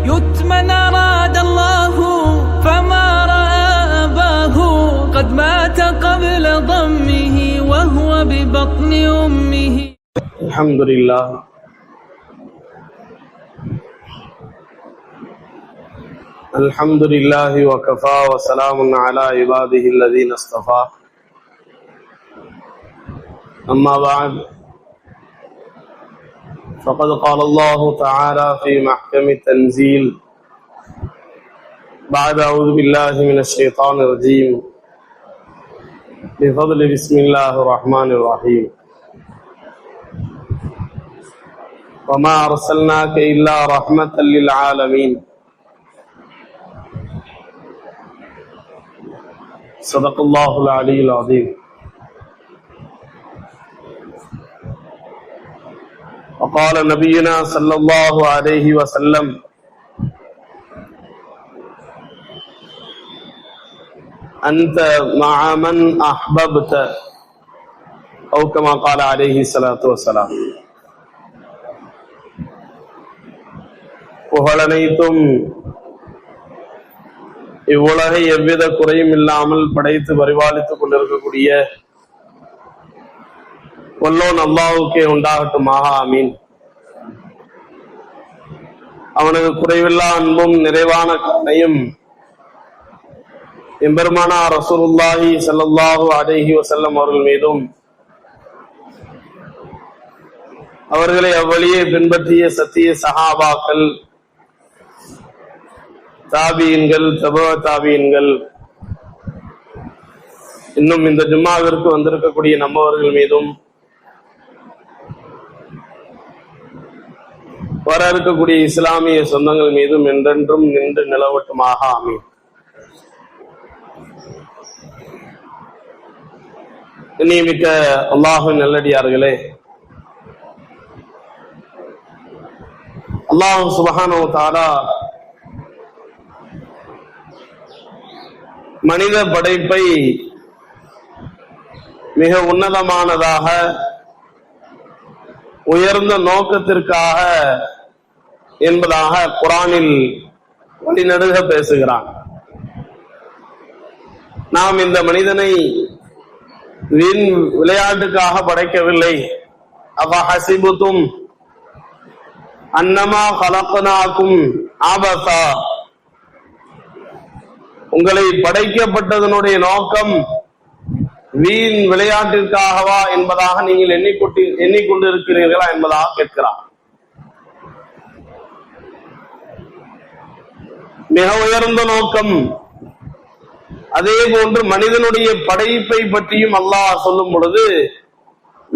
يتمن أراد الله فما رأى أباه قد مات قبل ضمه وهو ببطن أمه. الحمد لله الحمد لله وكفى وسلام على عباده الذين اصطفى. أما بعد فقد قال الله تعالى في محكم التنزيل بعد أعوذ بالله من الشيطان الرجيم بفضل بسم الله الرحمن الرحيم وما أرسلناك إلا رحمة للعالمين. صدق الله العلي العظيم. وقال نبينا صلى الله عليه وسلم أنت مع من أحببت أو كما قال عليه الصلاة والسلام. புகழனைத்தும் இவ்வுலகை எவ்வித குறையும் இல்லாமல் படைத்து பரிபாலித்துக் கொண்டிருக்கக்கூடிய வல்லோன் அல்லாஹ்வுக்கே உண்டாகட்டுமாக. ஆமீன். அவனது குறைவில்லா அன்பும் நிறைவான கருணையும் எம்பெருமானார் ரசூலுல்லாஹி ஸல்லல்லாஹு அலைஹி வஸல்லம் அவர்கள் மீதும் அவர்களை அவ்வழியே பின்பற்றிய சத்திய சஹாபாக்கள், தாபீன்கள், தபா தாபீன்கள், இன்னும் இந்த ஜும்மாவிற்கு வந்திருக்கக்கூடிய நம்மவர்கள் மீதும் வர இருக்கக்கூடிய இஸ்லாமிய சொந்தங்கள் மீதும் என்றென்றும் நின்று நிலவட்டுமாக. ஆமீன். நியமிக்க அல்லாஹ்வின் நல்லடியார்களே, அல்லாஹ் சுப்ஹானஹு வ தஆலா மனித படைப்பை மிக உன்னதமானதாக உயர்ந்த நோக்கத்திற்காக என்பதாக குர்ஆனில் வழிநடுக பேசுகிறான். நாம் இந்த மனிதனை வீண் விளையாட்டுக்காக படைக்கவில்லை. அஃபஹஸிபுதும் அன்னமா கலக்னாக்கும் ஆபஸா, உங்களை படைக்கப்பட்டதனுடைய நோக்கம் வீண் விளையாட்டிற்காகவா என்பதாக நீங்கள் எண்ணிக்கொண்டு இருக்கிறீர்களா என்பதாக கேட்கிறார். மிக உயர்ந்த நோக்கம். அதே போன்று மனிதனுடைய படைப்பை பற்றியும் அல்லாஹ் சொல்லும் பொழுது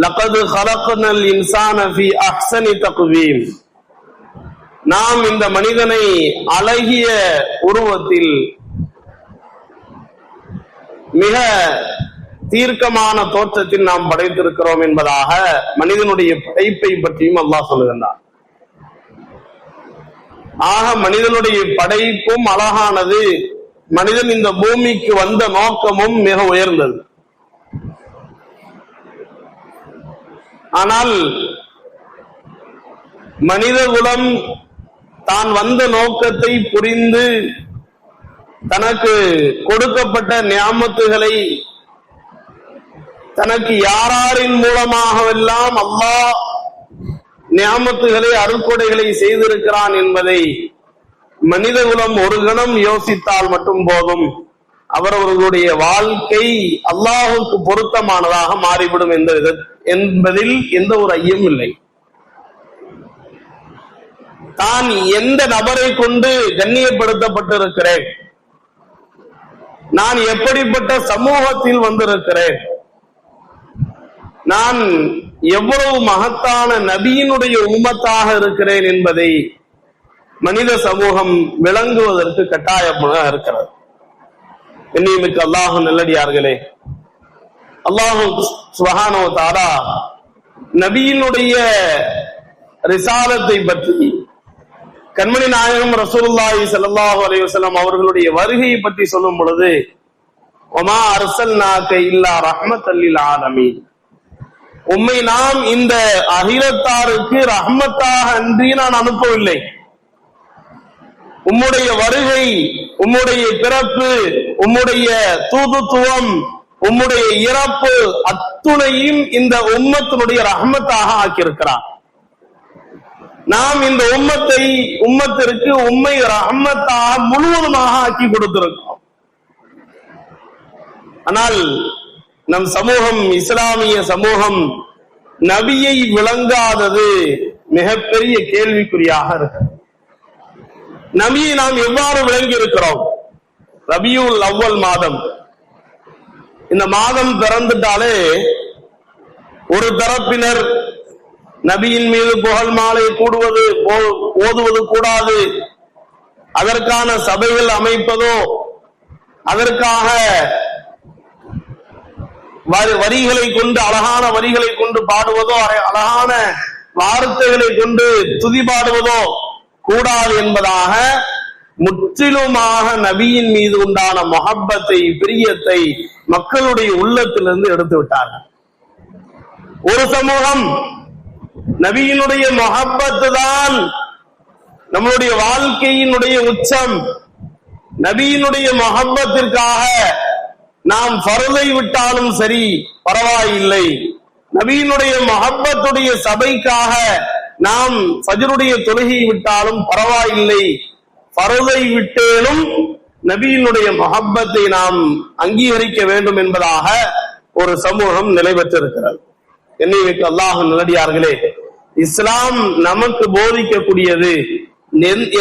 லகத் ஹலக்னல் இன்சான ஃபீ அஹ்ஸனி தக்வீம், நாம் இந்த மனிதனை அழகிய உருவத்தில் மிக தீர்க்கமான தோற்றத்தில் நாம் படைத்திருக்கிறோம் என்பதாக மனிதனுடைய படைப்பை பற்றியும் அல்லாஹ் சொல்லுகின்றார். ஆக மனிதனுடைய படைப்பும் அழகானது, மனிதன் இந்த பூமிக்கு வந்த நோக்கமும் மிக உயர்ந்தது. ஆனால் மனித குலம் தான் வந்த நோக்கத்தை புரிந்து தனக்கு கொடுக்கப்பட்ட நியாமத்துகளை தனக்கு யாரின் மூலமாகவெல்லாம் அல்லாஹ் நியாமத்துகளை அருட்கொடைகளை செய்திருக்கிறான் என்பதை மனித குலம் ஒரு கணம் யோசித்தால் மட்டும் போதும், அவரவர்களுடைய வாழ்க்கை அல்லாஹுக்கு பொருத்தமானதாக மாறிவிடும் என்பதில் எந்த ஒரு ஐயமும் இல்லை. தான் எந்த நபரை கொண்டு கண்ணியப்படுத்தப்பட்டிருக்கிறேன், நான் எப்படிப்பட்ட சமூகத்தில் வந்திருக்கிறேன், நான் எவ்வளவு மகத்தான நபியினுடைய உம்மத்தாக இருக்கிறேன் என்பதை மனித சமூகம் விளங்குவதற்கு கட்டாயமாக இருக்கிறது. இன்னைக்கு அல்லாஹ் நல்லடியார்களே, அல்லாஹ் சுப்ஹானஹு வ தஆலா நபியினுடைய ரிசாலத்தை பற்றி, கண்மணி நாயகம் ரசூலுல்லாஹி ஸல்லல்லாஹு அலைஹி வஸல்லம் அவர்களுடைய வருகையை பற்றி சொல்லும் பொழுது வமா அர்ஸல்நாக இல்லா ரஹ்மத்தல் லில் ஆலமீன், உம்மை நாம் இந்த அகிலத்தாருக்கு ரஹ்மத்தாக அன்றி நான் அனுப்பவில்லை. உம்முடைய வருகை, உம்முடைய பிறப்பு, உம்முடைய தூதுத்துவம், உம்முடைய இறப்பு அத்துணையும் இந்த உம்மத்தினுடைய ரஹ்மத்தாக ஆக்கியிருக்கிறார். நாம் இந்த உம்மத்திற்கு உம்மை ரஹ்மத்தாக முழுவதுமாக ஆக்கி கொடுத்திருக்கிறோம். ஆனால் நம் சமூகம், இஸ்லாமிய சமூகம் நபியை விளங்காதது மிகப்பெரிய கேள்விக்குறியாக இருக்கு. நபியை நாம் எவ்வாறு விளங்கி இருக்கிறோம்? ரபியுல் அவ்வல் மாதம், இந்த மாதம் பிறந்துட்டாலே ஒரு தரப்பினர் நபியின் மீது புகழ் மாலை ஓதுவது கூடாது, அதற்கான சபைகள் அமைப்பதோ, அதற்காக வரிகளை கொண்டு, அழகான வரிகளை கொண்டு பாடுவதோ, அழகான வார்த்தைகளை கொண்டு துதி பாடுவதோ கூடாது என்பதாக முற்றிலுமாக நபியின் மீது உண்டான மொஹப்பத்தை, பிரியத்தை மக்களுடைய உள்ளத்திலிருந்து எடுத்து விட்டார்கள். ஒரு சமூகம் நபியினுடைய மொஹப்பத்து தான் நம்மளுடைய வாழ்க்கையினுடைய உச்சம், நபியினுடைய மொஹப்பத்திற்காக நாம் ஃபர்லை விட்டாலும் சரி பரவாயில்லை, நபியினுடைய மொஹப்பத்துடைய சபைக்காக நாம் ஃபஜ்ருடைய தொழுகை விட்டாலும் பரவாயில்லை, ஃபர்லை விட்டேனும் நபியினுடைய மொஹப்பத்தை நாம் அங்கீகரிக்க வேண்டும் என்பதாக ஒரு சமூகம் நிலை பெற்றிருக்கிறது. என்னைக்கு அல்லாஹ் நல்லடியார்களே, இஸ்லாம் நமக்கு போதிக்கக்கூடியது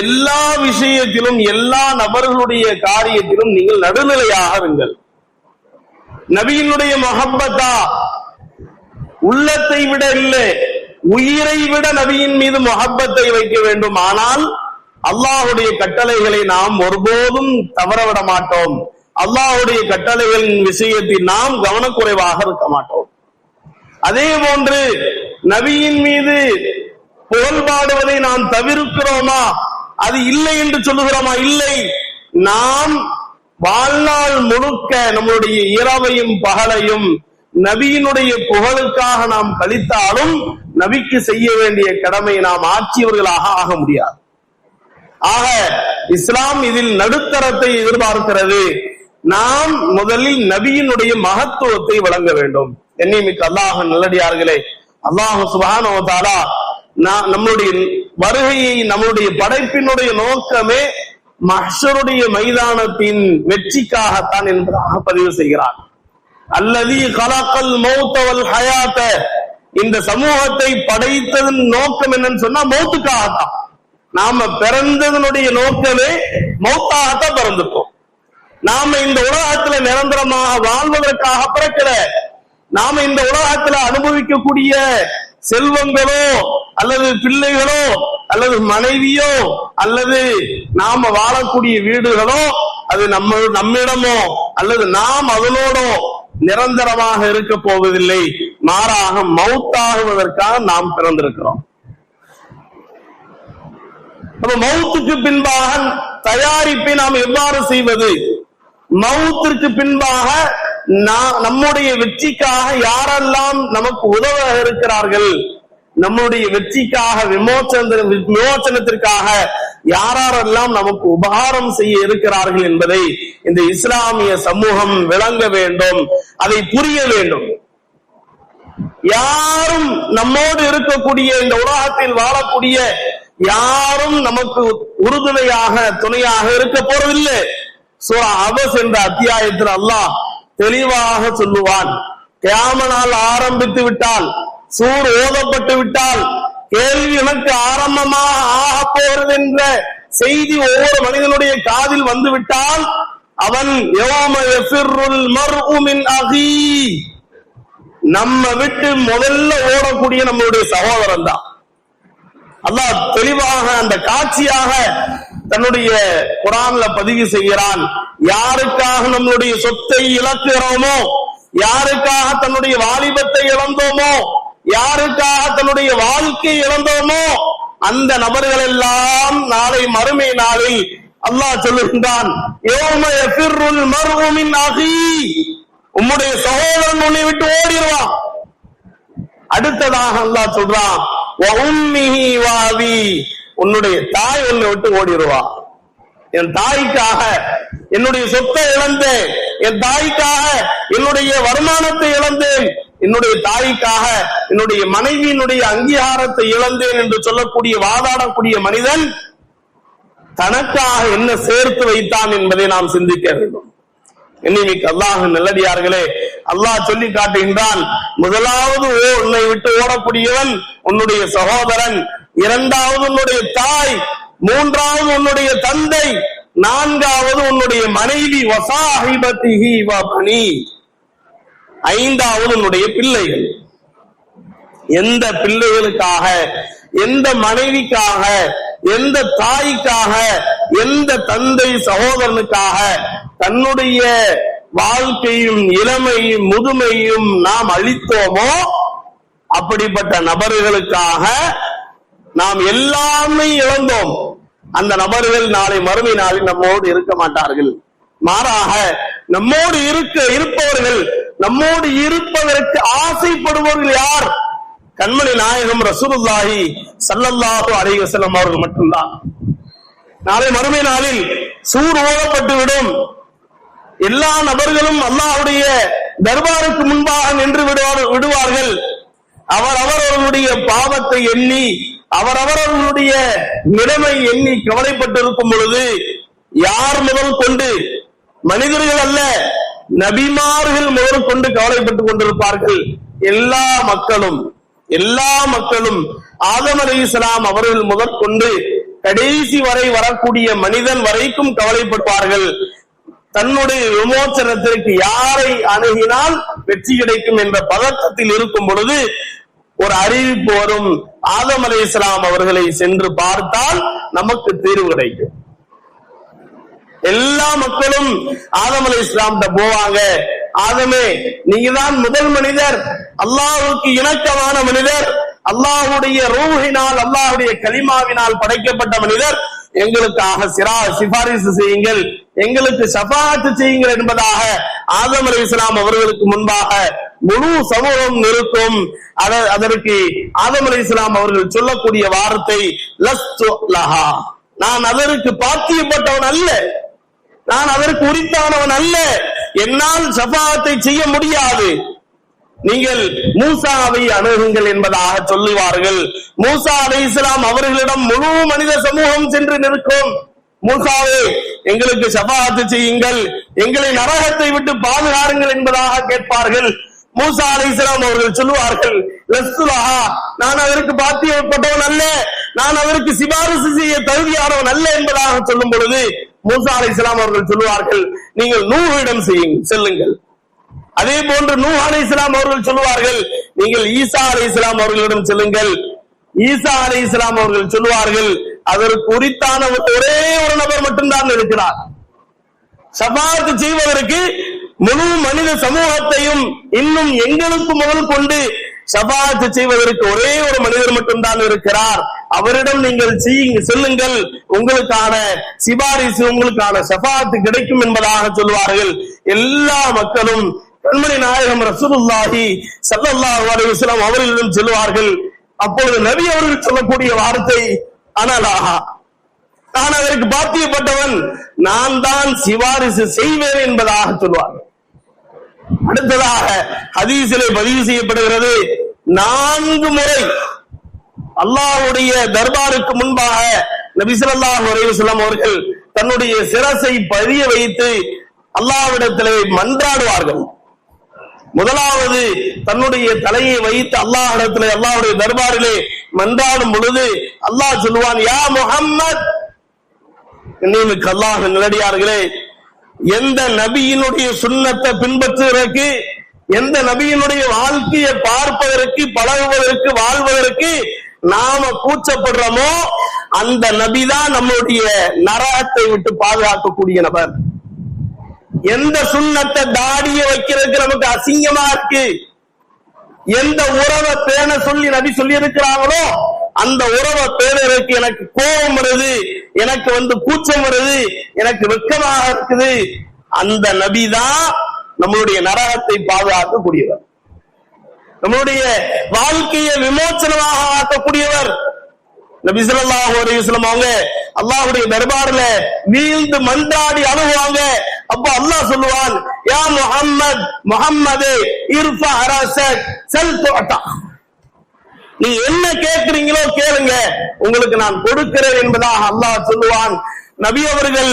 எல்லா விஷயத்திலும், எல்லா நபர்களுடைய காரியத்திலும் நீங்கள் நடுநிலையாக இருங்கள். நபியினுடைய மொஹப்பத்தா உள்ளத்தை விட இல்லை, உயிரை விட நபியின் மீது மொஹப்பத்தை வைக்க வேண்டும். ஆனால் அல்லாஹுடைய கட்டளைகளை நாம் ஒருபோதும் தவறவிட மாட்டோம். அல்லாஹுடைய கட்டளைகளின் விஷயத்தில் நாம் கவனக்குறைவாக இருக்க மாட்டோம். அதே போன்று நபியின் மீது புகழ்பாடுவதை நாம் தவிர்க்கிறோமா? அது இல்லை என்று சொல்லுகிறோமா? இல்லை. நாம் வாழ்நாள் முழுக்க நம்முடைய இரவையும் பகலையும் நபியினுடைய புகழுக்காக நாம் கழித்தாலும் நபிக்கு செய்ய வேண்டிய கடமை நாம் ஆற்றியவர்களாக ஆக முடியாது. ஆக இஸ்லாம் இதில் நடுத்தரத்தை எதிர்பார்க்கிறது. நாம் முதலில் நபியினுடைய மகத்துவத்தை வழங்க வேண்டும். என்னைமிக்க அல்லாஹ் நல்லடியார்களே, அல்லாஹ் சுப்ஹானஹு வ தஆலா நம்மளுடைய வருகையை, நம்மளுடைய படைப்பினுடைய நோக்கமே மஹ்ஷருடைய மைதானத்தின் வெற்றிக்காகத்தான் என்பதாக பதிவு செய்கிறார். அல்லதி கலக்கல் மௌத வல் ஹயாத, இந்த சமூகத்தை படைத்ததன் நோக்கம் என்னன்னு சொன்னா மௌத்துக்காகத்தான். நாம பிறந்ததனுடைய நோக்கமே மௌத்தாகத்தான் பிறந்துட்டோம். நாம இந்த உலகத்துல நிரந்தரமாக வாழ்வதற்காக பிறக்கல. நாம இந்த உலகத்துல அனுபவிக்கக்கூடிய செல்வங்களோ அல்லது பிள்ளைகளோ அல்லது மனைவியோ அல்லது நாம வாழக்கூடிய வீடுகளோ அது நம்மிடமோ அல்லது நாம் அதனோடோ நிரந்தரமாக இருக்க போவதில்லை. மாறாக மௌத்தாகுவதற்காக நாம் பிறந்திருக்கிறோம். மௌத்துக்கு பின்பாக தயாரிப்பை நாம் எவ்வாறு செய்வது? மௌத்திற்கு பின்பாக நம்முடைய வெற்றிக்காக யாரெல்லாம் நமக்கு உதவ இருக்கிறார்கள், நம்முடைய வெற்றிக்காக விமோச்சனத்திற்காக யாரெல்லாம் நமக்கு உபகாரம் செய்ய இருக்கிறார்கள் என்பதை இந்த இஸ்லாமிய சமூகம் விளங்க வேண்டும், அதை புரிய வேண்டும். யாரும் நம்மோடு இருக்கக்கூடிய இந்த உலகத்தில் வாழக்கூடிய யாரும் நமக்கு உறுதுணையாக துணையாக இருக்க போறதில்லை. சூரா அபஸ் என்ற அத்தியாயத்தில் அல்லாஹ் தெளிவாக சொல்லுவான், கியாம நாள் ஆரம்பித்து விட்டால், சூர் ஓதப்பட்டு விட்டால், கேள்வி எனக்கு ஆரம்பமாக ஆக போகிறது என்ற செய்தி ஒவ்வொரு மனிதனுடைய காதில் வந்து விட்டால் அவன் யௌம யஃபிர்ருல் மர்உ மின் அஹீ, நம்ம விட்டு முதல்ல ஓடக்கூடிய நம்மளுடைய சகோதரன் தான். அல்லாஹ் தெளிவாக அந்த காட்சியாக தன்னுடைய குர்ஆன்ல பதிவு செய்கிறான். யாருக்காக நம்மளுடைய சொத்தை இழக்கிறோமோ, யாருக்காக தன்னுடைய வாலிபத்தை இழந்தோமோ, யாருக்காக தன்னுடைய வாழ்க்கை இழந்தோமோ, அந்த நபர்கள் எல்லாம் நாளை மறுமை நாளில் அல்லாஹ் சொல்லுகின்றான், யௌம யஃபிர்ருல் மர்உ மின் அஹீ, உம்முடைய சகோதரன் உன்னை விட்டு ஓடிடுவான். அடுத்ததாக அல்லாஹ் சொல்றான், வ உம்மிஹி வ அபீ, உன்னுடைய தாய் உன்னை விட்டு ஓடிடுவா. என் தாய்க்காக என்னுடைய சொத்தை இழந்தேன், என் தாய்க்காக என்னுடைய வருமானத்தை இழந்தேன், என்னுடைய தாய்க்காக என்னுடைய மனைவியினுடைய அங்கீகாரத்தை இழந்தேன் என்று சொல்லக்கூடிய வாதாடக்கூடிய மனிதன் தனக்காக என்ன சேர்த்து வைத்தான் என்பதை நாம் சிந்திக்க வேண்டும். இன்னைக்கு அல்லாஹ் நல்லடியார்களே, அல்லாஹ் சொல்லி காட்டுகின்றான், முதலாவது உன்னை விட்டு ஓடக்கூடியவன் உன்னுடைய சகோதரன், இரண்டாவது உன்னுடைய தாய், மூன்றாவது உன்னுடைய தந்தை, நான்காவது உன்னுடைய மனைவி, வசாஹிபத்திஹி வபனி, ஐந்தாவது உன்னுடைய பிள்ளைகள். எந்த பிள்ளைகளுக்காக, எந்த மனைவிக்காக, எந்த தாய்க்காக, எந்த தந்தை சகோதரனுக்காக தன்னுடைய வாழ்க்கையும் இளமையும் முதுமையும் நாம் அளித்தோமோ அப்படிப்பட்ட நபர்களுக்காக நாம் எல்லாமே இழந்தோம். அந்த நபர்கள் நாளை மறுமை நாளில் நம்மோடு இருக்க மாட்டார்கள். மாறாக நம்மோடு இருப்பவர்கள், நம்மோடு இருப்பதற்கு ஆசைப்படுபவர்கள் யார்? கண்மணி நாயகம் ரசூலுல்லாஹி ஸல்லல்லாஹு அலைஹி வஸல்லம் அவர்கள் மட்டும்தான். நாளை மறுமை நாளில் சூர் ஓதப்பட்டு விடும். எல்லா நபர்களும் அல்லாஹ்வுடைய தர்பாருக்கு முன்பாக நின்று விடுவார்கள். அவரவர்களுடைய பாவத்தை எண்ணி, அவரவர்களுடைய நிலைமை எண்ணி கவலைப்பட்டிருக்கும் பொழுது யார் முதல் கொண்டு, மனிதர்கள் அல்ல நபிமார்கள் முதல் கொண்டு கவலைப்பட்டுக் கொண்டிருப்பார்கள். எல்லா மக்களும் ஆதம் அலைஹிஸ்ஸலாம் அவர்கள் முதற்கொண்டு கடைசி வரை வரக்கூடிய மனிதன் வரைக்கும் கவலைப்படுவார்கள். தன்னுடைய விமோசனத்திற்கு யாரை அணுகினால் வெற்றி கிடைக்கும் என்ற பதட்டத்தில் இருக்கும் பொழுது ஒரு அறிவிப்பு வரும், ஆதம் அலைஹிஸ்ஸலாம் அவர்களை சென்று பார்த்தால் நமக்கு தீர்வு கிடைக்கும். எல்லா மக்களும் ஆதம் அலைஹிஸ்ஸலாம் போவாங்க. ஆதமே, நீங்க தான் முதல் மனிதர், அல்லாஹ்வுக்கு இணக்கமான மனிதர், அல்லாஹ்வுடைய ரூஹினால், அல்லாஹ்வுடைய கலிமாவினால் படைக்கப்பட்ட மனிதர், எங்களுக்காக சிபாரிசு செய்யுங்கள், எங்களுக்கு ஷஃபாஅத் செய்யுங்கள் என்பதாக ஆதம் அலைஹிஸ்ஸலாம் அவர்களுக்கு முன்பாக முழு சமூகம் நிறுத்தும். அதற்கு ஆதம் அலைஹிஸ்ஸலாம் அவர்கள் சொல்லக்கூடிய வார்த்தை, லஸ்து லஹா, நான் அதற்கு பாத்தியப்பட்டவன் அல்ல, நான் அதற்கு உரித்தானவன் அல்ல, என்னால் ஷஃபாஅத்தை செய்ய முடியாது, நீங்கள் மூசாவை அணுகுங்கள் என்பதாக சொல்லுவார்கள். மூசா அலைஹிஸ்ஸலாம் அவர்களிடம் முழு மனித சமூகம் சென்று நிற்கும். மூசாவே, எங்களுக்கு ஷஃபாஅத் செய்யுங்கள், எங்களை நரகத்தை விட்டு பாதுகாருங்கள் என்பதாக கேட்பார்கள். மூசா அலைஹிஸ்ஸலாம் அவர்கள் சொல்லுவார்கள், லஸ்துலஹா, நான் அதற்கு பாத்தியப்பட்டவன் அல்ல, நான் அதற்கு சிபாரிசு செய்ய தகுதியானவன் அல்ல என்பதாக சொல்லும் பொழுது மூசா அலைஹிஸ்ஸலாம் அவர்கள் சொல்லுவார்கள், நீங்கள் நூஹிடம் செல்லுங்கள். அதே போன்று நூஹ் அலைஹிஸ்ஸலாம் அவர்கள் சொல்லுவார்கள், நீங்கள் ஈசா அலைஹிஸ்ஸலாம் அவர்களிடம் செல்லுங்கள். ஈசா அலைஹிஸ்ஸலாம் அவர்கள் சொல்லுவார்கள், அதற்கு உரித்தான ஒரே ஒரு நபர் மட்டும்தான் இருக்கிறார். ஷஃபாஅத் செய்வதற்கு முழு மனித சமூகத்தையும் இன்னும் எங்களுக்கு முதல் கொண்டு ஷஃபாஅத் செய்வதற்கு ஒரே ஒரு மனிதர் மட்டும்தான் இருக்கிறார். அவரிடம் நீங்கள் செல்லுங்கள், உங்களுக்கான சிபாரிசு, உங்களுக்கான ஷஃபாஅத் கிடைக்கும் என்பதாக சொல்வார்கள். எல்லா மக்களும் கண்மணி நாயகம் ரசூலுல்லாஹி ஸல்லல்லாஹு அலைஹி வஸல்லம் அவர்களிடம் சொல்வார்கள். அப்பொழுது நபி அவர்கள் சொல்லக்கூடிய வார்த்தை, அனலாஹா, நான் அதற்கு பாத்தியப்பட்டவன், நான் தான் சிபாரிசு செய்வேன் என்பதாக சொல்வார்கள். அடுத்ததாக ஹதீஸிலே பதிவு செய்யப்படுகிறது, 4 முறை அல்லாஹ்வுடைய தர்பாருக்கு முன்பாக நபி ஸல்லல்லாஹு அலைஹி வஸல்லம் அவர்கள் தன்னுடைய சிரசை பதிய வைத்து அல்லாஹ்விடத்திலே மன்றாடுவார்கள். முதலாவது தன்னுடைய தலையை வைத்து அல்லாஹ்விடத்திலே, அல்லாஹ்வுடைய தர்பாரிலே மன்றாடும் பொழுது அல்லாஹ் சொல்லுவான், யா முஹம்மத், இன்னைக்கு அல்லாஹ் நல்லடியார்களே, எந்த நபியினுடைய சுன்னத்தை பின்பற்றுவதற்கு, எந்த நபியினுடைய வாழ்க்கையை பார்ப்பதற்கு, பழகுவதற்கு, வாழ்வதற்கு நாம கூச்சப்படுறோமோ அந்த நபிதான் நம்முடைய நரகத்தை விட்டு பாதுகாக்கக்கூடிய நபர். எந்த சுன்னத்தை தாடிய வைக்கிறதுக்கு நமக்கு அசிங்கமா இருக்கு, எந்த உறவை பேண சொல்லி நபி சொல்லி இருக்கிறாங்களோ அந்த உறவை பேணறதுக்கு எனக்கு கோபம் வருது, எனக்கு கூச்சம் வருது, எனக்கு வெட்கமாக இருக்குது, அந்த நபிதான் நம்மளுடைய நரகத்தை பாதுகாக்கக்கூடியவர், நம்மளுடைய வாழ்க்கையை விமோசனமாக ஆக்கக்கூடியவர். நபி ஸல்லல்லாஹு அலைஹி வஸல்லம் அவங்க அல்லாஹ்வுடைய தர்பார்ல வீழ்ந்து மன்றாடி அழுவாங்க. அப்ப அல்லாஹ் சொல்லுவான், யா முஹம்மத், முஹம்மதே இர்ஃபா ரஸக் சல் துஅதா, நீ என்ன கேட்கிறீங்களோ கேளுங்க, உங்களுக்கு நான் கொடுக்கிறேன் என்பதாக அல்லாஹ் சொல்லுவான். நபி அவர்கள்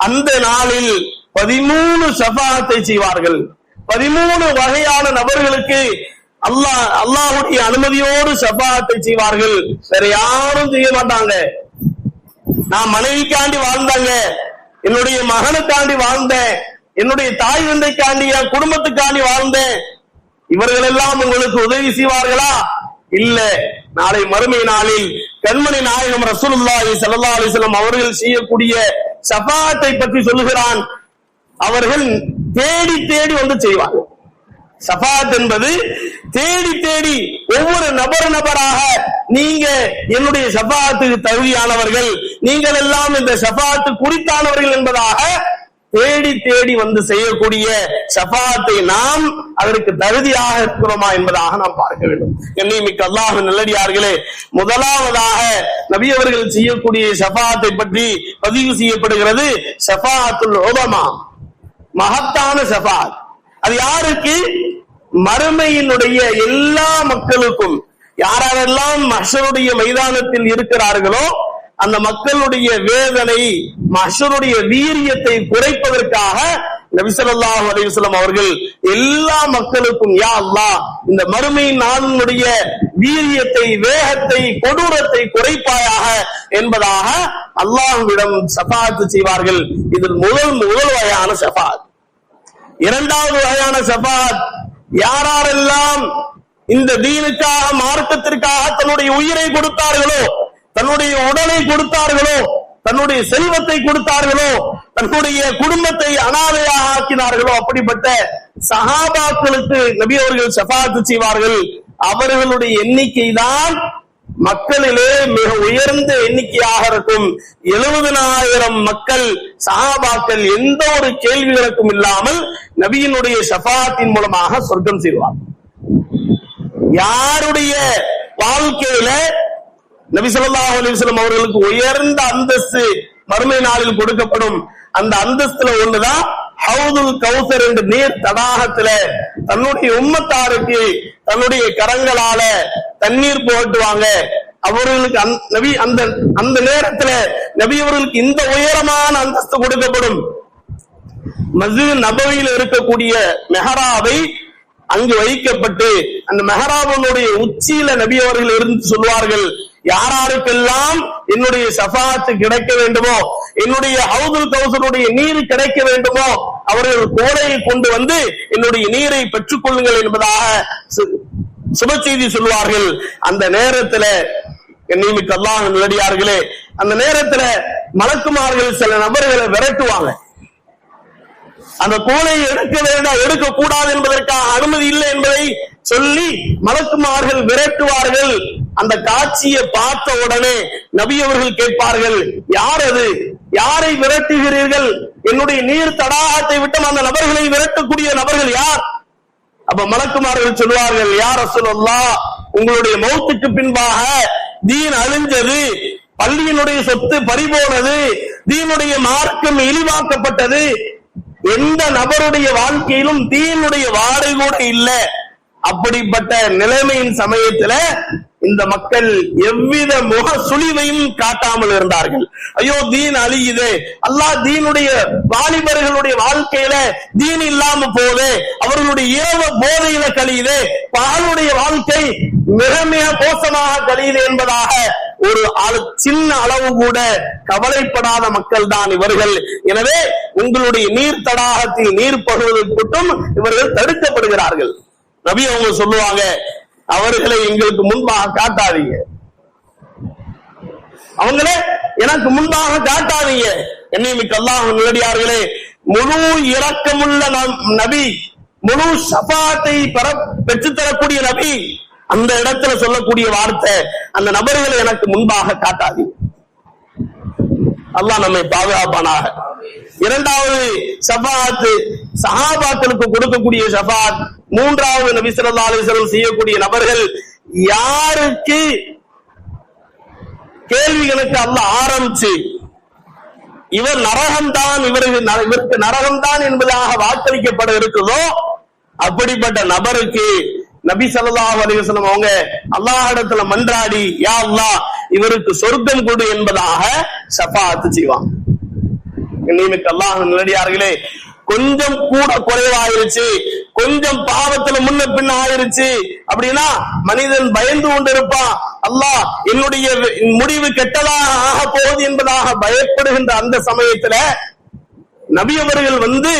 அந்த நாளில் 13 ஷஃபாஅத்தை செய்வார்கள். 13 வகையான நபர்களுக்கு அல்லாஹ்வுடைய அனுமதியோடு ஷஃபாஅத்தை செய்வார்கள். வேற யாரும் செய்ய மாட்டாங்க. நான் மனைவிக்காண்டி வாழ்ந்தாங்க, என்னுடைய மகனுக்காண்டி வாழ்ந்தேன், என்னுடைய தாய் தந்தைக்காண்டி, என் குடும்பத்துக்காண்டி வாழ்ந்தேன், இவர்கள் எல்லாம் உங்களுக்கு உதவி செய்வார்களா? இல்ல. நாளை மறுமை நாளில் கண்மணி நாயகம் ரசூலுல்லாஹி ஸல்லல்லாஹு அலைஹி வஸல்லம் அவர்கள் செய்யக்கூடிய ஷஃபாஅத்தை பற்றி சொல்லுகிறான். அவர்கள் தேடி தேடி வந்து செய்வார்கள். ஷஃபாஅத் என்பது தேடி தேடி ஒவ்வொரு நபராக, நீங்க என்னுடைய ஷஃபாஅத்துக்கு தகுதியானவர்கள், நீங்கள் எல்லாம் இந்த ஷஃபாஅத்து குறித்தானவர்கள் என்பதாக தேடி தேடி வந்து செய்யக்கூடிய ஷஃபாஅத்தை நாம் அதற்கு தகுதியாக இருக்கிறோமா என்பதாக நாம் பார்க்க வேண்டும். கண்ணியமிக்க அல்லாஹ்வின் நல்லடியார்களே, முதலாவதாக நபி அவர்கள் செய்யக்கூடிய ஷஃபாஅத்தை பற்றி பதிவு செய்யப்படுகிறது. ஷஃபாஅத்துல் உலமா, மகத்தான ஷஃபாஅத். அது யாருக்கு? மறுமையினுடைய எல்லா மக்களுக்கும். யாரெல்லாம் மஹ்ஷருடைய மைதானத்தில் இருக்கிறார்களோ அந்த மக்களுடைய வேதனை, மஹ்ஷருடைய வீரியத்தை குறைப்பதற்காக நபி ஸல்லல்லாஹு அலைஹி வஸல்லம் அவர்கள் எல்லா மக்களுக்கும், யா அல்லாஹ், இந்த மறுமை நாளினுடைய வீரியத்தை, வேகத்தை, கொடூரத்தை குறைப்பாயாக என்பதாக அல்லாஹ்விடம் ஷஃபாஅத் செய்வார்கள். இதில் முதல் வகையான ஷஃபாஅத். இரண்டாவது வகையான ஷஃபாஅத், யாரெல்லாம் இந்த தீனுக்காக, மார்க்கத்திற்காக தன்னுடைய உயிரை கொடுத்தார்களோ, தன்னுடைய உடலை கொடுத்தார்களோ, தன்னுடைய செல்வத்தை கொடுத்தார்களோ, தன்னுடைய குடும்பத்தை அனாதையாக ஆக்கினார்களோ, அப்படிப்பட்ட சஹாபாக்களுக்கு நபி அவர்கள் ஷஃபாஅத் செய்வார்கள். அவர்களுடைய எண்ணிக்கை தான் மக்களிலே மிக உயர்ந்த எண்ணிக்கையாக இருக்கும். 70,000 மக்கள் சஹாபாக்கள் எந்த ஒரு கேள்விகளுக்கும் இல்லாமல் நபியினுடைய ஷஃபாஅத்தின் மூலமாக சொர்க்கம் செய்வார். யாருடைய வாழ்க்கையில நபி ஸல்லல்லாஹு அலைஹி வஸல்லம் அவர்களுக்கு உயர்ந்த அந்தஸ்து மறுமை நாளில் கொடுக்கப்படும், அந்த அந்தஸ்துல ஒண்ணுதான் ஹவுதுல் கௌசர் என்ற நீர் தடாகத்துல தன்னுடைய உம்மத்தாருக்கு தன்னுடைய கரங்களால தண்ணீர் புகட்டுவாங்க. அவர்களுக்கு நபி அந்த நேரத்துல நபி அவர்களுக்கு இந்த உயரமான அந்தஸ்து கொடுக்கப்படும். மஸ்ஜித் நபவியில் இருக்கக்கூடிய மெஹராபை அங்கு வைக்கப்பட்டு அந்த மெஹராபனுடைய உச்சியில நபி அவர்கள் இருந்து சொல்வார்கள், யாராருக்கெல்லாம் என்னுடைய ஷஃபாஅத் கிடைக்க வேண்டுமோ, என்னுடைய ஹவுதுல் கௌசருடைய நீர் கிடைக்க வேண்டுமோ, அவர்கள் கோலையை கொண்டு வந்து என்னுடைய நீரை பெற்றுக் கொள்ளுங்கள் என்பதாக சுப செய்தி சொல்வார்கள். அந்த நேரத்துல கண்ணியமிக்க அல்லாஹ்வின் நல்லடியார்களே, அந்த நேரத்துல மலக்குமார்கள் சில நபர்களை விரட்டுவாங்க. அந்த கோலை எடுக்க வேண்டாம், எடுக்க கூடாது என்பதற்காக அனுமதி இல்லை என்பதை சொல்லி மலக்குமார்கள் விரட்டுவார்கள். அந்த காட்சியை பார்த்த உடனே நபி அவர்கள் கேட்பார்கள், யார் அது? யாரை விரட்டுகிறீர்கள்? என்னுடைய நீர் தடாகத்தை விட்டு அந்த நபர்களை விரட்டக்கூடிய நபர்கள் யார்? அப்ப மலக்குமார்கள் சொல்வார்கள், யா ரசூலல்லாஹ், உங்களுடைய மௌத்துக்கு பின்பாக தீன் அழிஞ்சது, பள்ளியினுடைய சொத்து பறிபோனது, தீனுடைய மார்க்கம் இழிவாக்கப்பட்டது, எந்த நபருடைய வாழ்க்கையிலும் தீனுடைய வாடை கூட இல்ல. அப்படிப்பட்ட நிலைமையின் சமயத்துல இந்த மக்கள் எவ்வித முக சுழிவையும் காட்டாமல் இருந்தார்கள். ஐயோ தீன் அழியுது, அல்லாஹ் தீனுடைய வாலிபர்களுடைய வாழ்க்கையில தீன் இல்லாம போகுது, அவர்களுடைய இரவு போதையில கழியுது, பகலுடைய வாழ்க்கை மிக மிக மோசமாக கழியுது என்பதாக ஒரு சின்ன அளவு கூட கவலைப்படாத மக்கள் தான் இவர்கள். எனவே உங்களுடைய நீர் தடாகத்தில் நீர் பகுவதற்கும் இவர்கள் தடுக்கப்படுகிறார்கள். நபி அவங்க சொல்லுவாங்க, அவர்களை எங்களுக்கு முன்பாக காட்டாதீங்க, அவங்களே எனக்கு முன்பாக காட்டாதீங்க. கண்ணியமிக்க அல்லாஹ்வின் நல்லடியார்களே, முழு இரக்கமுள்ள நபி, முழு ஷஃபாஅத்தை பெற்றுத்தரக்கூடிய நபி, அந்த இடத்துல சொல்லக்கூடிய வார்த்தை, அந்த நபர்களை எனக்கு முன்பாக காட்டாதீங்க. அல்லாஹ் நம்மை பாதுகாப்பானாக. இரண்டாவது ஷஃபாஅத் சஹாபாக்களுக்கு கொடுக்கக்கூடிய ஷஃபாஅத். மூன்றாவது நபி ஸல்லல்லாஹு அலைஹி வஸல்லம் செய்யக்கூடிய நபர்கள், யாருக்கு கேள்விகளுக்கு அல்லாஹ் ஆரம்பிச்சு இவர் நரகம்தான், இவருக்கு நரகம்தான் என்பதாக வாக்களிக்கப்பட இருக்குதோ அப்படிப்பட்ட நபருக்கு நபி ஸல்லல்லாஹு அலைஹி வஸல்லம் அவங்க அல்லாஹ்விடத்துல மன்றாடி யா அல்லாஹ் இவருக்கு சொர்க்கம் கொடு என்பதாக ஷஃபாஅத் செய்வாங்க. இன்னைக்கு அல்லாஹ் நல்லடியார்களே, கொஞ்சம் கூட குறைவாயிருச்சு, கொஞ்சம் பாவத்துல முன்ன பின்ன ஆயிருச்சு அப்படின்னா மனிதன் பயந்து கொண்டிருப்பான். அல்லாஹ் என்னுடைய முடிவு கெட்டதாக ஆக போகுது என்பதாக பயப்படுகின்ற அந்த சமயத்துல நபி அவர்கள் வந்து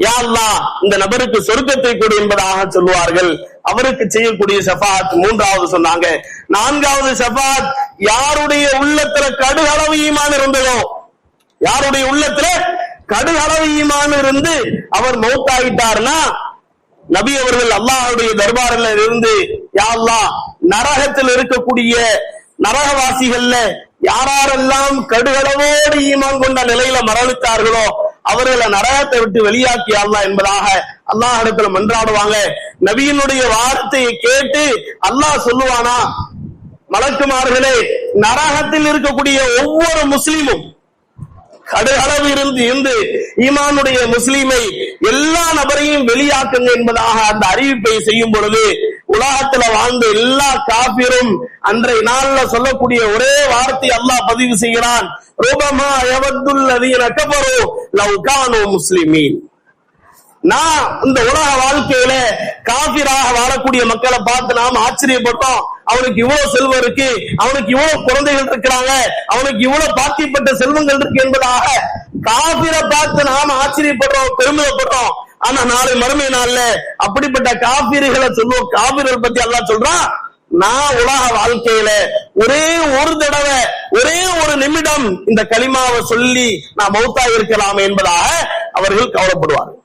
யா அல்லாஹ் இந்த நபருக்கு சொர்க்கத்தை கொடு என்பதாக சொல்லுவார்கள். அவருக்கு செய்யக்கூடிய ஷஃபாஅத் மூன்றாவது சொன்னாங்க. நான்காவது ஷஃபாஅத் யாருடைய உள்ளத்துல கடுகளவு ஈமான் இருந்ததோ, யாருடைய உள்ளத்துல கடுகளவு ஈமான் இருந்து அவர் மௌத்தாயிட்டார்னா நபி அவர்கள் அல்லாஹ்வுடைய தர்பாரில் இருந்து யா அல்லாஹ் நரகத்தில் இருக்கக்கூடிய நரகவாசிகள்ல யாரெல்லாம் கடுகளவோடு ஈமான் கொண்ட நிலையில மரணித்தார்களோ அவர்களை நரகத்தை விட்டு வெளியாக்கி அல்லாஹ் என்பதாக அல்லாஹ் இடத்துல மன்றாடுவாங்க. நபியினுடைய வார்த்தையை கேட்டு அல்லாஹ் சொல்லுவானா, மலக்குமார்களே நரகத்தில் இருக்கக்கூடிய ஒவ்வொரு முஸ்லிமும் கடுகளவு இருந்து ஈமானுடைய முஸ்லிமை எல்லா நபரையும் வெளியாக்குங்க என்பதாக அந்த அறிவிப்பை செய்யும் பொழுது உலகத்துல வாழ்ந்த எல்லா காபிரும் அன்றைய நாள்ல சொல்லக்கூடிய ஒரே வார்த்தை அல்லாஹ் பதிவு செய்கிறான், ரூபமா யவத்துல்லதீன கஃபரு லவ் கானூ முஸ்லிமீன். நான் இந்த உலக வாழ்க்கையில காபிராக வாழக்கூடிய மக்களை பார்த்து நாம் ஆச்சரியப்பட்டோம். அவனுக்கு இவ்வளவு செல்வம் இருக்கு, அவனுக்கு இவ்வளவு குழந்தைகள் இருக்கிறாங்க, அவனுக்கு இவ்வளவு பாக்கியப்பட்ட செல்வங்கள் இருக்கு என்பதாக காபிரை பார்த்து நாம் ஆச்சரியப்படுறோம், பெருமிதப்படுறோம். ஆனா நாளை மறுமை நாள்ல அப்படிப்பட்ட காபிர்களை சொல்லுவோம். காபிர்கள் பத்தி அல்லாஹ் சொல்றான், நான் உலக வாழ்க்கையில ஒரே ஒரு தடவை ஒரே ஒரு நிமிடம் இந்த கலிமாவை சொல்லி நான் மௌத்தா இருக்கலாம் என்பதாக அவர்கள் கவலைப்படுவார்கள்.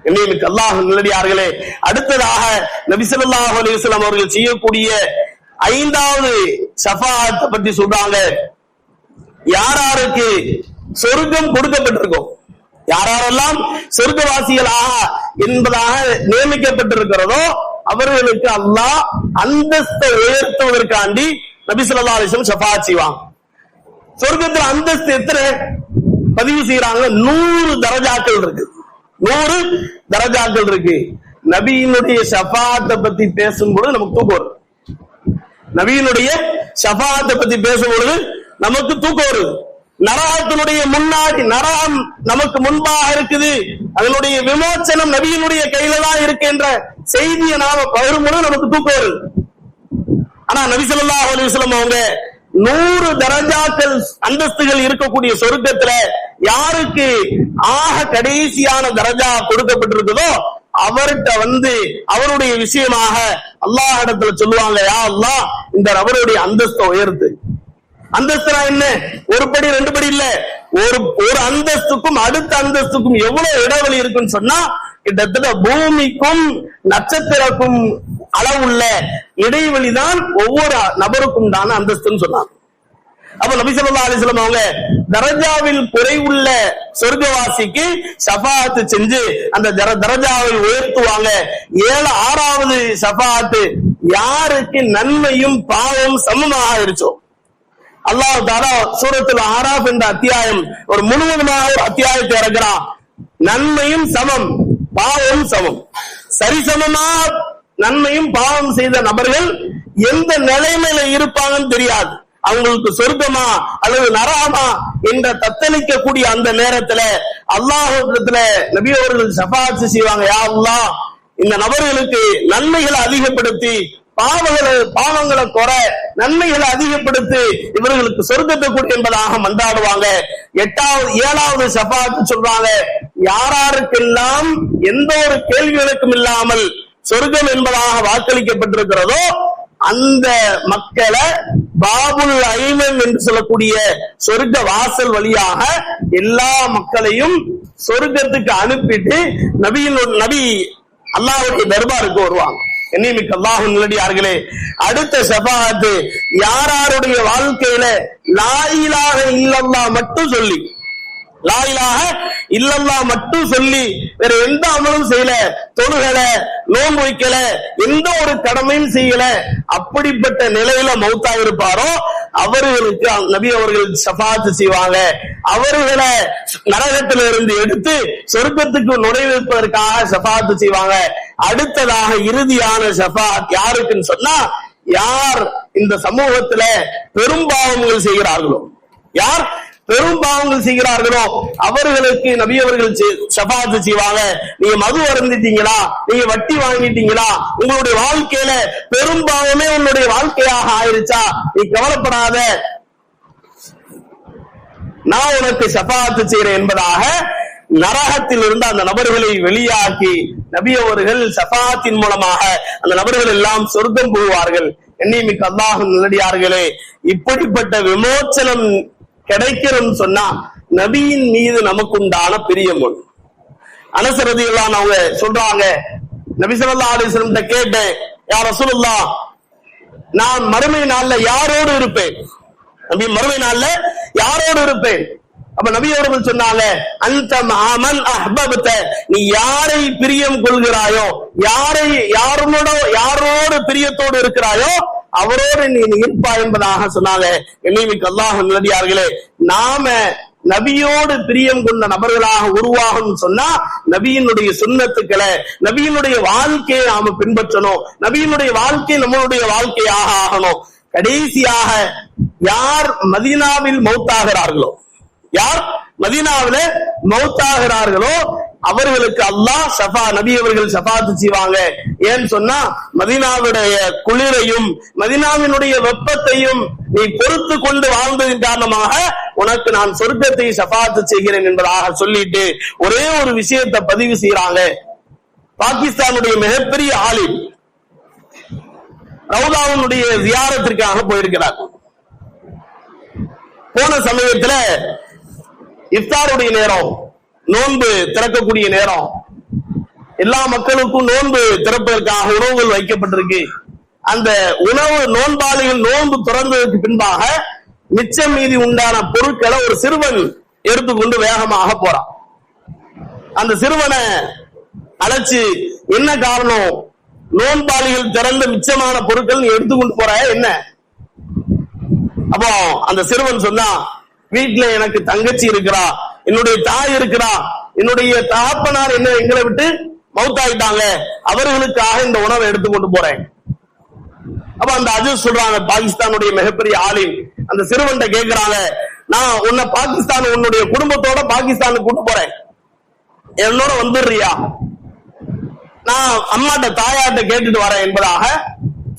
இன்னைக்கு அல்லாஹ் நல்லடியார்களே, அடுத்ததாக நபி ஸல்லல்லாஹு அலைஹி வஸல்லம் அவர்கள் செய்யக்கூடிய ஐந்தாவது ஷஃபாஅத் பற்றி சொல்றாங்க. யாராருக்கு சொர்க்கம் கொடுக்கப்பட்டிருக்கும், யாரெல்லாம் சொர்க்கவாசிகளாக என்பதாக நியமிக்கப்பட்டிருக்கிறதோ அவர்களுக்கு அல்லாஹ் அந்தஸ்தை உயர்த்துவதற்காண்டி நபி ஸல்லல்லாஹு அலைஹி வஸல்லம் ஷஃபாஅத் செய்வாங்க. சொர்க்கத்துல அந்தஸ்து எத்தனை பதிவு செய்யறாங்க? 100 தரஜாக்கள் இருக்கு, 100 தரஜாக்கள் இருக்கு. நபியினுடைய ஷஃபாஅத்தை பத்தி பேசும்பொழுது நமக்கு தூக்கம் வரும். நபியினுடைய ஷஃபாஅத்தை பத்தி பேசும்பொழுது நமக்கு தூக்கம் வருது. நரகத்தினுடைய முன்னாடி நரகம் நமக்கு முன்பாக இருக்குது, அதனுடைய விமோச்சனம் நபியினுடைய கையில தான் இருக்கு என்ற செய்தியை நாம பகிரும்பொழுது நமக்கு தூக்கம் வருது. ஆனா நபி ஸல்லல்லாஹு அலைஹி வஸல்லம் அவங்க 100 தரஜாக்கள் அந்தஸ்துகள் இருக்கக்கூடிய சொர்க்கத்துல யாருக்கு ஆக கடைசியான தரஜா கொடுக்கப்பட்டிருக்குதோ அவர்கிட்ட வந்து அவருடைய விஷயமாக அல்லாஹ் இடத்துல சொல்லுவாங்க, யா அல்லாஹ் இந்த நபருடைய அந்தஸ்தை உயர்த்து. அந்தஸ்துனா என்ன? ஒரு படி ரெண்டு படி இல்ல, ஒரு அந்தஸ்துக்கும் அடுத்த அந்தஸ்துக்கும் எவ்வளவு இடைவெளி இருக்குன்னு சொன்னா கிட்டத்தட்ட பூமிக்கும் நட்சத்திரக்கும் அளவுள்ள இடைவெளிதான் ஒவ்வொரு நபருக்கும் தான அந்தஸ்துன்னு சொன்னாங்க. அப்ப நபி ஸல்லல்லாஹு அலைஹி வஸல்லம் அவங்க தரஜாவில் குறைவுள்ள சொர்க்கவாசிக்கு ஷஃபாஅத் செஞ்சு அந்த தரஜாவை உயர்த்துவாங்க. 6வது ஷஃபாஅத் யாருக்கு நன்மையும் பாவம் சமமாக இருச்சோ. அல்லாஹ் தஆலா சூரத்துல் ஆராஃப் என்ற அத்தியாயம் ஒரு முழுவதுமாக ஒரு அத்தியாயத்தை இறக்குறான். நன்மையும் சமம், பாவம் சமம், சரிசமமா நன்மையும் பாவம் செய்த நபர்கள் எந்த நிலைமையில இருப்பாங்கன்னு தெரியாது. அவங்களுக்கு சொர்க்கமா அல்லது நரகமா என்ற தத்தளிக்கக்கூடிய அந்த நேரத்துல அல்லாஹ்விடத்துல நபி அவர்கள் ஷஃபாஅத் செய்வாங்க, யா அல்லாஹ் இந்த நபர்களுக்கு நன்மைகளை அதிகப்படுத்தி பாவங்களை குறை, நன்மைகளை அதிகப்படுத்தி இவர்களுக்கு சொர்க்கத்தை கொடு என்பதாக மன்றாடுவாங்க. 7வது ஷஃபாஅத் சொல்றாங்க, யாராருக்கெல்லாம் எந்த ஒரு கேள்விகளுக்கும் இல்லாமல் சொர்க்கம் என்பதாக வாக்களிக்கப்பட்டிருக்கிறதோ அந்த மக்களை பாபுல் ஐமன் என்று சொல்லக்கூடிய சொர்க்க வாசல் வழியாக எல்லா மக்களையும் சொர்க்கத்துக்கு அனுப்பிட்டு நபி அல்லாஹ்வுடைய தர்பாருக்கு வருவாங்க. என்னைமிக்க அல்லாஹ் நல்லடியார்களே, அடுத்த ஷஃபாஅத் யாருடைய வாழ்க்கையில லா இலாஹ இல்லல்லாஹ் மட்டும் சொல்லி, லா இலாஹ இல்லல்லாஹ் மட்டும் சொல்லி வேற எந்த அமலும் செய்யல, தொழுகல, நோன்பு வைக்கல, எந்த ஒரு கடமையும் செய்யல, அப்படிப்பட்ட நிலையில மௌத்தா இருப்பாரோ அவர்களுக்கு நபி அவர்கள் ஷஃபாத் செய்வாங்க. அவர்களை நரகத்திலிருந்து எடுத்து சொர்க்கத்துக்கு நுழைவிப்பதற்காக ஷஃபாத் செய்வாங்க. அடுத்ததாக இறுதியான ஷஃபாத் யாருக்குன்னு சொன்னா, யார் இந்த சமூகத்துல பெரும்பாவங்கள் செய்கிறார்களோ, யார் பெரும்பாவங்கள் செய்கிறார்களோ அவர்களுக்கு நபி அவர்கள் ஷஃபாத் செய்வாங்க. நீங்க மது அருந்திட்டீங்களா, நீங்க வட்டி வாங்கிட்டீங்களா, உங்களுடைய வாழ்க்கையில பெரும்பாவமே உன்னுடைய வாழ்க்கையாக ஆயிருச்சா, நீ கவலைப்படாத, நான் உனக்கு ஷஃபாத் செய்கிறேன் என்பதாக நரகத்தில் இருந்து அந்த நபர்களை வெளியாக்கி நபி அவர்கள் ஷஃபாத்தின் மூலமாக அந்த நபர்கள் எல்லாம் சொர்க்கம் போவார்கள். எண்ணிமிக்க அல்லாஹ்வின் நல்லடியார்களே, இப்படிப்பட்ட விமோச்சனம் கிடைக்கிறோம் சொன்னா நபியின் மீது நமக்கு உண்டான பிரியம் ஒன்று. அனஸ் ரலியல்லாஹு அன்ஹு அவங்க சொல்றாங்க, நபி ஸல்லல்லாஹு அலைஹி வஸல்லம் கேட்டேன், யா ரசூலுல்லாஹ், நான் மறுமை நாள்ல யாரோடு இருப்பேன்? நபி மறுமை நாள்ல யாரோடு இருப்பேன்? அப்ப நபி அவர்கள் சொன்னாங்க, அந்த மன் அஹ்பப்த, நீ யாரை பிரியம் கொள்கிறாயோ, யாரோடு பிரியத்தோடு இருக்கிறாயோ அவரோடு நீ இருப்பாய் என்பதாக சொன்னாங்க. எண்ணிமிக்க அல்லாஹ்வின் நல்லடியார்களே, நாம நபியோடு பிரியம் கொண்ட நபர்களாக உருவாகும் சொன்னா நபியினுடைய சுன்னத்துக்களை, நபியினுடைய வாழ்க்கையை நாம பின்பற்றணும், நபியினுடைய வாழ்க்கை நம்மளுடைய வாழ்க்கையாக ஆகணும். கடைசியாக யார் மதீனாவில் மௌத்தாகிறார்களோ, யார் மதீனாவில மௌத்தாகிறார்களோ அவர்களுக்கு அல்லாஹ் நபி அவர்கள் ஷஃபாத் செய்வாங்க. ஏன்னு சொன்னா மதீனாவுடைய குளிரையும் மதீனாவினுடைய வெப்பத்தையும் நீ பொறுத்து கொண்டு வாழ்ந்ததின் காரணமாக உனக்கு நான் சொர்க்கத்தை ஷஃபாத் செய்கிறேன் என்பதாக சொல்லிட்டு ஒரே ஒரு விஷயத்தை பதிவு செய்யறாங்க. பாகிஸ்தானுடைய மிகப்பெரிய ஆலிம் ரவுதாவுடைய ஜியாரத்திற்காக போயிருக்கிறார். போன சமயத்துல இஃப்தாருடைய நேரம், நோன்பு திறக்கக்கூடிய நேரம், எல்லா மக்களுக்கும் நோன்பு திறப்பதற்காக உணவுகள் வைக்கப்பட்டிருக்கு. அந்த உணவு நோன்பாளிகள் நோன்பு திறந்ததற்கு பின்பாக மிச்சம் மீதி உண்டான பொருட்களை ஒரு சிறுவன் எடுத்துக்கொண்டு வேகமாக போறான். அந்த சிறுவனை அழைச்சு, என்ன காரணம், நோன்பாளிகள் திறந்த மிச்சமான பொருட்கள் நீ எடுத்துக்கொண்டு போற என்ன? அப்போ அந்த சிறுவன் சொன்னா, வீட்டுல எனக்கு தங்கச்சி இருக்கிறா, என்னுடைய தாய் இருக்கிறா, என்னுடைய தகப்பனார் என்ன எங்களை விட்டு மௌத்தாயிட்டாங்க, அவர்களுக்காக இந்த உணவை எடுத்துக்கொண்டு போறேன். அப்ப அந்த அஜீஸ் சொல்றாங்க, பாகிஸ்தானுடைய மிகப்பெரிய ஆலிம், அந்த சிறுவன் கேட்கிறாங்க, நான் உன்னை பாகிஸ்தான் உன்னுடைய குடும்பத்தோட பாகிஸ்தானுக்கு கூட்டு போறேன், என்னோட வந்துடுறியா? நான் அம்மாட்ட தாயாட்ட கேட்டுட்டு வரேன் என்பதாக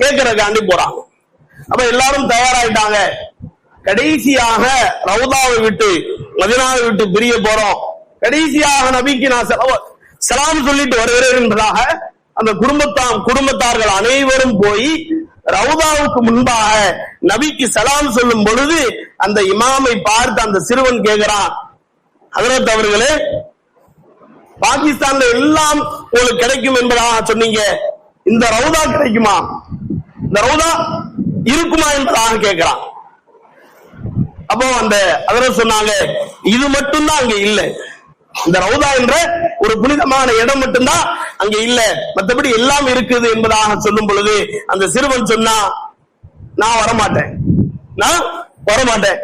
கேட்கறதுக்காண்டி போறாங்க. அப்ப எல்லாரும் தயாராயிட்டாங்க. கடைசியாக ரவுதாவை விட்டு மதீனாவை விட்டு பிரிய போறோம், கடைசியாக நபிக்கு நான் சலாம் சொல்லிட்டு வருகிறேன் என்பதாக அந்த குடும்பத்தார்கள் அனைவரும் போய் ரவுதாவுக்கு முன்பாக நபிக்கு சலாம் சொல்லும் பொழுது அந்த இமாமை பார்த்து அந்த சிறுவன் கேட்கிறான், ஹஜ்ரத் அவர்களே, பாகிஸ்தான்ல எல்லாம் உங்களுக்கு கிடைக்கும் என்பதாக சொன்னீங்க, இந்த ரவுதா கிடைக்குமா, இந்த ரவுதா இருக்குமா என்பதாக கேட்கிறான். அப்போ அந்த ஹஜ்ரத் சொன்னாங்க, இது மட்டும்தான் அங்க இல்ல, இந்த ரவுதா என்ற ஒரு புனிதமான இடம் மட்டும்தான் அங்க இல்ல, மற்றபடி எல்லாம் இருக்குது என்பதாக சொல்லும் பொழுது அந்த சிறுவன் சொன்னா, நான் வரமாட்டேன், நான் வரமாட்டேன்,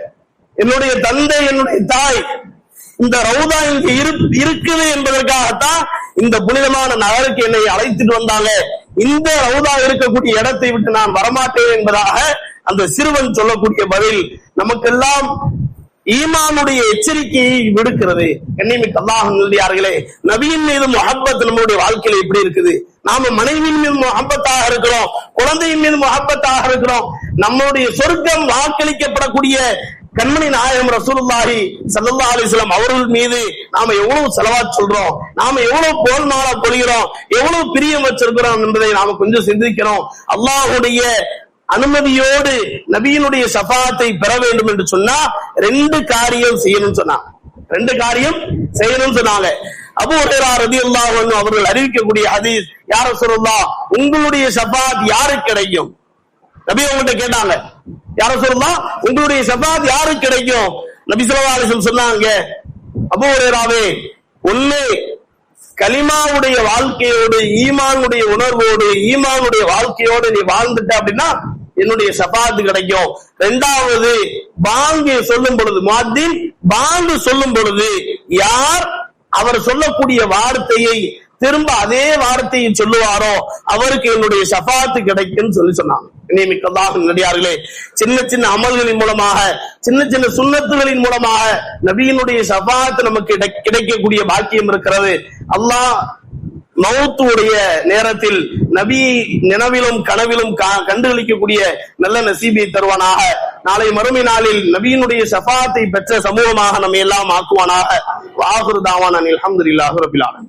என்னுடைய தந்தை என்னுடைய தாய் இந்த ரவுதா இங்க இருக்குது என்பதற்காகத்தான் இந்த புனிதமான நகருக்கு என்னை அழைத்துட்டு வந்தாங்க, இந்த ரவுதா இருக்கக்கூடிய இடத்தை விட்டு நான் வரமாட்டேன் என்பதாக அந்த சிறுவன் சொல்லக்கூடிய பதில் நமக்கெல்லாம் ஈமானுடைய எச்சரிக்கையை விடுக்கிறது. கண்ணியமிக்க அல்லாஹ்வின் நல்லடியார்களே, நபியின் மீது முஹப்பத் நம்முடைய வாழ்க்கையில எப்படி இருக்குது? நாம மனைவியின் மீது முஹப்பத்தாக இருக்கிறோம், குழந்தையின் மீது முஹப்பத்தாக இருக்கிறோம், நம்முடைய சொர்க்கம் வாக்களிக்கப்படக்கூடிய கண்மணி நாயகம் ரசூலுல்லாஹி ஸல்லல்லாஹு அலைஹி வஸல்லம் அவர்கள் மீது நாம எவ்வளவு ஸலவாத் சொல்றோம், நாம எவ்வளவு போல்மாலா பொழிகிறோம், எவ்வளவு பிரியம் வச்சிருக்கிறோம் என்பதை நாம கொஞ்சம் சிந்திக்கிறோம். அல்லாஹ்வுடைய அனுமதியோடு நபியினுடைய ஷஃபாத்தை பெற வேண்டும் என்று சொன்னா ரெண்டு காரியம் செய்யணும் சொன்னாங்க, ரெண்டு காரியம் செய்யணும் சொன்னாங்க. அபூ ஹுரைரா ரலியல்லாஹு அன்ஹு அவர்கள் அறிவிக்கக்கூடிய ஹதீஸ், யா ரசூலுல்லாஹ், உங்களுடைய ஷஃபாத் யாருக்கு கிடைக்கும்? நபி அவங்கள்ட்ட கேட்டாங்க, யா ரசூலுல்லாஹ், உங்களுடைய ஷஃபாத் யாருக்கு கிடைக்கும்? நபி ஸல்லல்லாஹு அலைஹி வஸல்லம் சொன்னாங்க, அபூ ஹுரைராவே, ஒண்ணு கலிமாவுடைய வாழ்க்கையோடு ஈமானுடைய உணர்வோடு ஈமானுடைய வாழ்க்கையோடு நீ வாழ்ந்துட்ட அப்படின்னா என்னுடைய ஷஃபாஅத் கிடைக்கும். இரண்டாவது, பாங்கு சொல்லும் பொழுது, முஅத்தின் பாங்கு சொல்லும் பொழுது யார் அவர் சொல்லக்கூடிய வார்த்தையை திரும்ப அதே வார்த்தையை சொல்லுவாரோ அவருக்கு என்னுடைய ஷஃபாஅத் கிடைக்கும் சொன்னாங்க. நியமிக்கல்லாஹ் நடிகார்களே, சின்ன சின்ன அமல்களின் மூலமாக, சின்ன சின்ன சுன்னத்துகளின் மூலமாக நபியினுடைய ஷஃபாஅத் நமக்கு கிடைக்கக்கூடிய பாக்கியம் இருக்கிறது. அல்லாஹ் மௌத்துடைய நேரத்தில் நபி நினைவிலும் கனவிலும் கண்டுகளிக்கக்கூடிய நல்ல நசீபை தருவானாக. நாளை மறுமை நாளில் நபியினுடைய ஷஃபாஅத்தை பெற்ற சமூகமாக நம்ம எல்லாம் ஆக்குவானாக. வஆகிரு தாவானா அல்ஹம்துலில்லாஹி ரப்பில் ஆலமீன்.